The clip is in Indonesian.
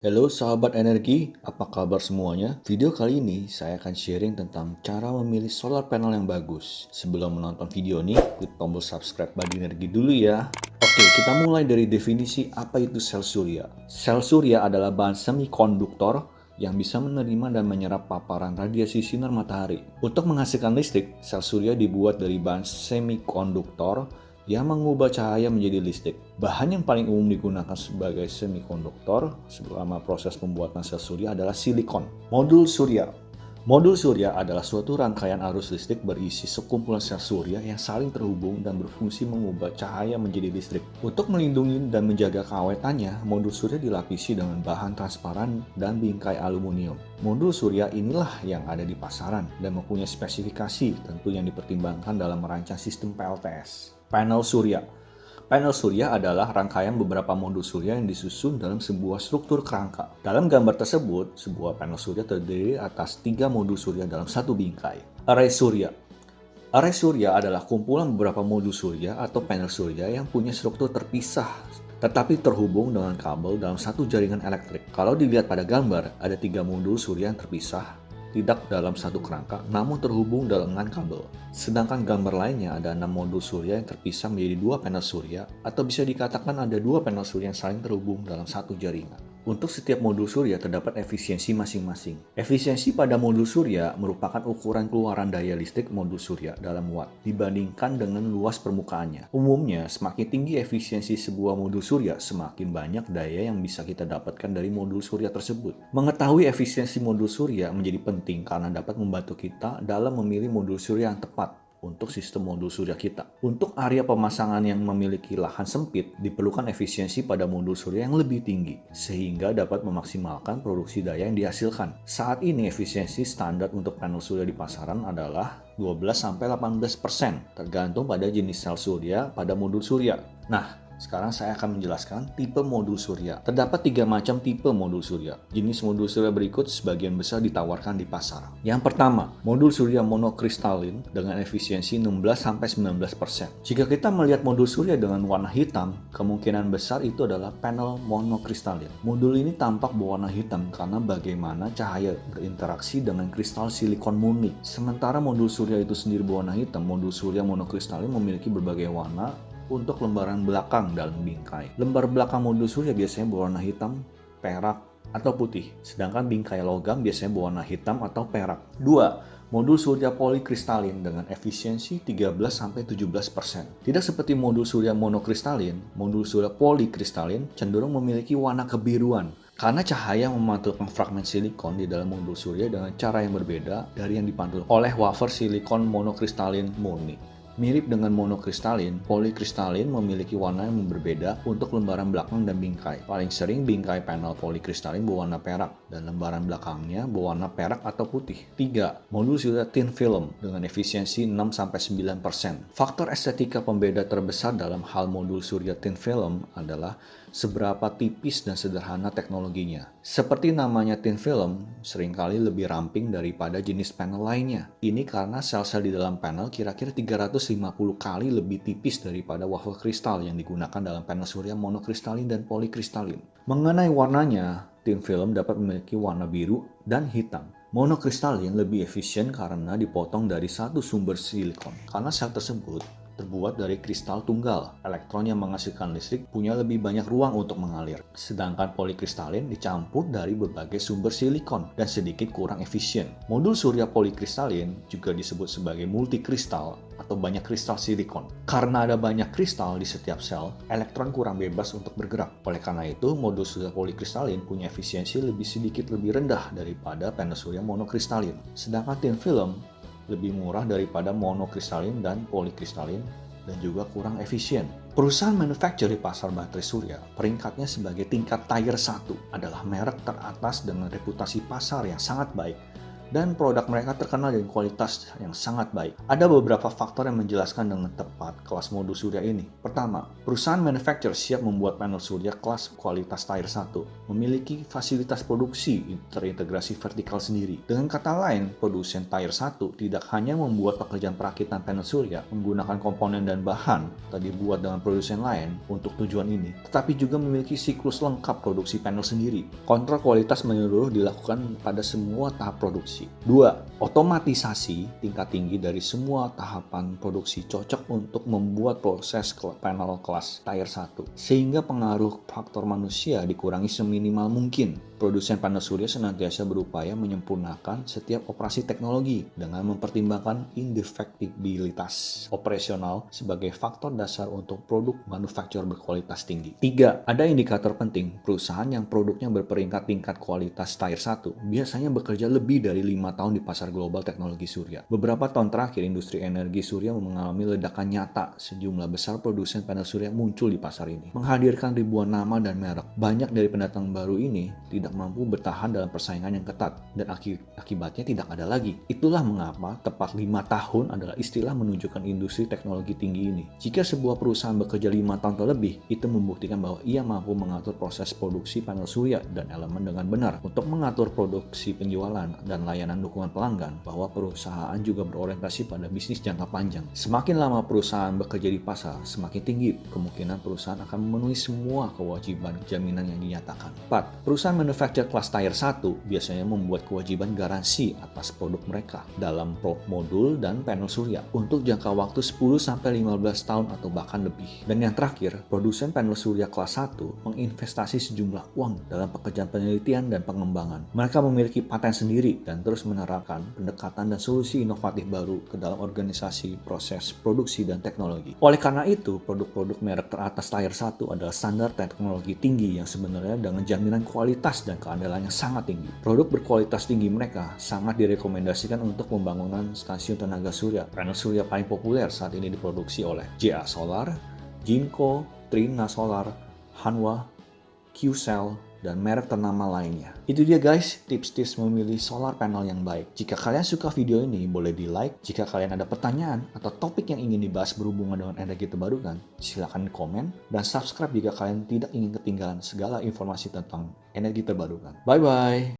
Halo sahabat energi, apa kabar semuanya? Video kali ini saya akan sharing tentang cara memilih solar panel yang bagus. Sebelum menonton video ini, klik tombol subscribe Badi Energi dulu ya. Oke, kita mulai dari definisi apa itu sel surya. Sel surya adalah bahan semikonduktor yang bisa menerima dan menyerap paparan radiasi sinar matahari. Untuk menghasilkan listrik, sel surya dibuat dari bahan semikonduktor yang mengubah cahaya menjadi listrik. Bahan yang paling umum digunakan sebagai semikonduktor selama proses pembuatan sel surya adalah silikon. Modul surya. Modul surya adalah suatu rangkaian arus listrik berisi sekumpulan sel surya yang saling terhubung dan berfungsi mengubah cahaya menjadi listrik. Untuk melindungi dan menjaga keawetannya, modul surya dilapisi dengan bahan transparan dan bingkai aluminium. Modul surya inilah yang ada di pasaran dan mempunyai spesifikasi tentu yang dipertimbangkan dalam merancang sistem PLTS. Panel surya. Panel surya adalah rangkaian beberapa modul surya yang disusun dalam sebuah struktur kerangka. Dalam gambar tersebut, sebuah panel surya terdiri atas 3 modul surya dalam satu bingkai. Array surya. Array surya adalah kumpulan beberapa modul surya atau panel surya yang punya struktur terpisah tetapi terhubung dengan kabel dalam satu jaringan elektrik. Kalau dilihat pada gambar, ada 3 modul surya yang terpisah tidak dalam satu kerangka, namun terhubung dengan kabel. Sedangkan gambar lainnya ada 6 modul surya yang terpisah menjadi 2 panel surya, atau bisa dikatakan ada 2 panel surya yang saling terhubung dalam satu jaringan. Untuk setiap modul surya terdapat efisiensi masing-masing. Efisiensi pada modul surya merupakan ukuran keluaran daya listrik modul surya dalam watt dibandingkan dengan luas permukaannya. Umumnya, semakin tinggi efisiensi sebuah modul surya, semakin banyak daya yang bisa kita dapatkan dari modul surya tersebut. Mengetahui efisiensi modul surya menjadi penting karena dapat membantu kita dalam memilih modul surya yang tepat untuk sistem modul surya kita. Untuk area pemasangan yang memiliki lahan sempit, diperlukan efisiensi pada modul surya yang lebih tinggi, sehingga dapat memaksimalkan produksi daya yang dihasilkan. Saat ini efisiensi standar untuk panel surya di pasaran adalah 12-18%, tergantung pada jenis sel surya pada modul surya. Nah, sekarang saya akan menjelaskan tipe modul surya. Terdapat 3 macam tipe modul surya. Jenis modul surya berikut sebagian besar ditawarkan di pasar. Yang pertama, modul surya monokristalin dengan efisiensi 16-19%. Jika kita melihat modul surya dengan warna hitam, kemungkinan besar itu adalah panel monokristalin. Modul ini tampak berwarna hitam karena bagaimana cahaya berinteraksi dengan kristal silikon murni. Sementara modul surya itu sendiri berwarna hitam, modul surya monokristalin memiliki berbagai warna untuk lembaran belakang dalam bingkai. Lembar belakang modul surya biasanya berwarna hitam, perak, atau putih, sedangkan bingkai logam biasanya berwarna hitam atau perak. 2. Modul surya polikristalin dengan efisiensi 13-17%. Tidak seperti modul surya monokristalin, modul surya polikristalin cenderung memiliki warna kebiruan karena cahaya memantulkan fragmen silikon di dalam modul surya dengan cara yang berbeda dari yang dipantulkan oleh wafer silikon monokristalin murni. Mirip dengan monokristalin, polikristalin memiliki warna yang berbeda untuk lembaran belakang dan bingkai. Paling sering bingkai panel polikristalin berwarna perak dan lembaran belakangnya berwarna perak atau putih. 3. Modul surya thin film dengan efisiensi 6-9%. Faktor estetika pembeda terbesar dalam hal modul surya thin film adalah seberapa tipis dan sederhana teknologinya. Seperti namanya thin film, seringkali lebih ramping daripada jenis panel lainnya. Ini karena sel-sel di dalam panel kira-kira 350 kali lebih tipis daripada wafer kristal yang digunakan dalam panel surya monokristalin dan polikristalin. Mengenai warnanya, thin film dapat memiliki warna biru dan hitam. Monokristalin lebih efisien karena dipotong dari satu sumber silikon. Karena sel tersebut terbuat dari kristal tunggal, elektron yang menghasilkan listrik punya lebih banyak ruang untuk mengalir. Sedangkan polikristalin dicampur dari berbagai sumber silikon dan sedikit kurang efisien. Modul surya polikristalin juga disebut sebagai multikristal atau banyak kristal silikon. Karena ada banyak kristal di setiap sel, elektron kurang bebas untuk bergerak. Oleh karena itu, modul surya polikristalin punya efisiensi sedikit lebih rendah daripada panel surya monokristalin. Sedangkan thin film lebih murah daripada monokristalin dan polikristalin dan juga kurang efisien. Perusahaan manufacturer di pasar baterai surya peringkatnya sebagai tingkat tier 1 adalah merek teratas dengan reputasi pasar yang sangat baik. dan produk mereka terkenal dengan kualitas yang sangat baik. Ada beberapa faktor yang menjelaskan dengan tepat kelas modul surya ini. Pertama, perusahaan manufacturer siap membuat panel surya kelas kualitas Tier 1, memiliki fasilitas produksi terintegrasi vertikal sendiri. Dengan kata lain, produsen Tier 1 tidak hanya membuat pekerjaan perakitan panel surya menggunakan komponen dan bahan tadi dibuat dengan produsen lain untuk tujuan ini, tetapi juga memiliki siklus lengkap produksi panel sendiri. Kontrol kualitas menyeluruh dilakukan pada semua tahap produksi. 2. Otomatisasi tingkat tinggi dari semua tahapan produksi cocok untuk membuat proses panel kelas Tier 1, sehingga pengaruh faktor manusia dikurangi seminimal mungkin. Produsen panel surya senantiasa berupaya menyempurnakan setiap operasi teknologi dengan mempertimbangkan indefektibilitas operasional sebagai faktor dasar untuk produk manufaktur berkualitas tinggi. 3. Ada indikator penting. Perusahaan yang produknya berperingkat tingkat kualitas Tier 1 biasanya bekerja lebih dari 5 tahun di pasar global teknologi surya. Beberapa tahun terakhir, industri energi surya mengalami ledakan nyata. Sejumlah besar produsen panel surya muncul di pasar ini, menghadirkan ribuan nama dan merek. Banyak dari pendatang baru ini tidak mampu bertahan dalam persaingan yang ketat, dan akibatnya tidak ada lagi. Itulah mengapa tepat 5 tahun adalah istilah menunjukkan industri teknologi tinggi ini. Jika sebuah perusahaan bekerja 5 tahun atau lebih, itu membuktikan bahwa ia mampu mengatur proses produksi panel surya dan elemen dengan benar. Untuk mengatur produksi, penjualan, dan layanan dukungan pelanggan, bahwa perusahaan juga berorientasi pada bisnis jangka panjang. Semakin lama perusahaan bekerja di pasar, semakin tinggi kemungkinan perusahaan akan memenuhi semua kewajiban jaminan yang dinyatakan. 4. Perusahaan manufaktur kelas Tier 1 biasanya membuat kewajiban garansi atas produk mereka dalam modul dan panel surya untuk jangka waktu 10-15 tahun atau bahkan lebih. Dan yang terakhir, produsen panel surya kelas 1 menginvestasi sejumlah uang dalam pekerjaan penelitian dan pengembangan. Mereka memiliki paten sendiri dan terus menerapkan pendekatan dan solusi inovatif baru ke dalam organisasi, proses, produksi, dan teknologi. Oleh karena itu, produk-produk merek teratas Tier 1 adalah standar teknologi tinggi yang sebenarnya dengan jaminan kualitas dan keandalan yang sangat tinggi. Produk berkualitas tinggi mereka sangat direkomendasikan untuk pembangunan stasiun tenaga surya. Panel surya paling populer saat ini diproduksi oleh JA Solar, Jinko, Trina Solar, Hanwha, Qcell, dan merek ternama lainnya. Itu dia guys, tips-tips memilih solar panel yang baik. Jika kalian suka video ini, boleh di like. Jika kalian ada pertanyaan atau topik yang ingin dibahas berhubungan dengan energi terbarukan, silahkan komen dan subscribe jika kalian tidak ingin ketinggalan segala informasi tentang energi terbarukan. Bye-bye!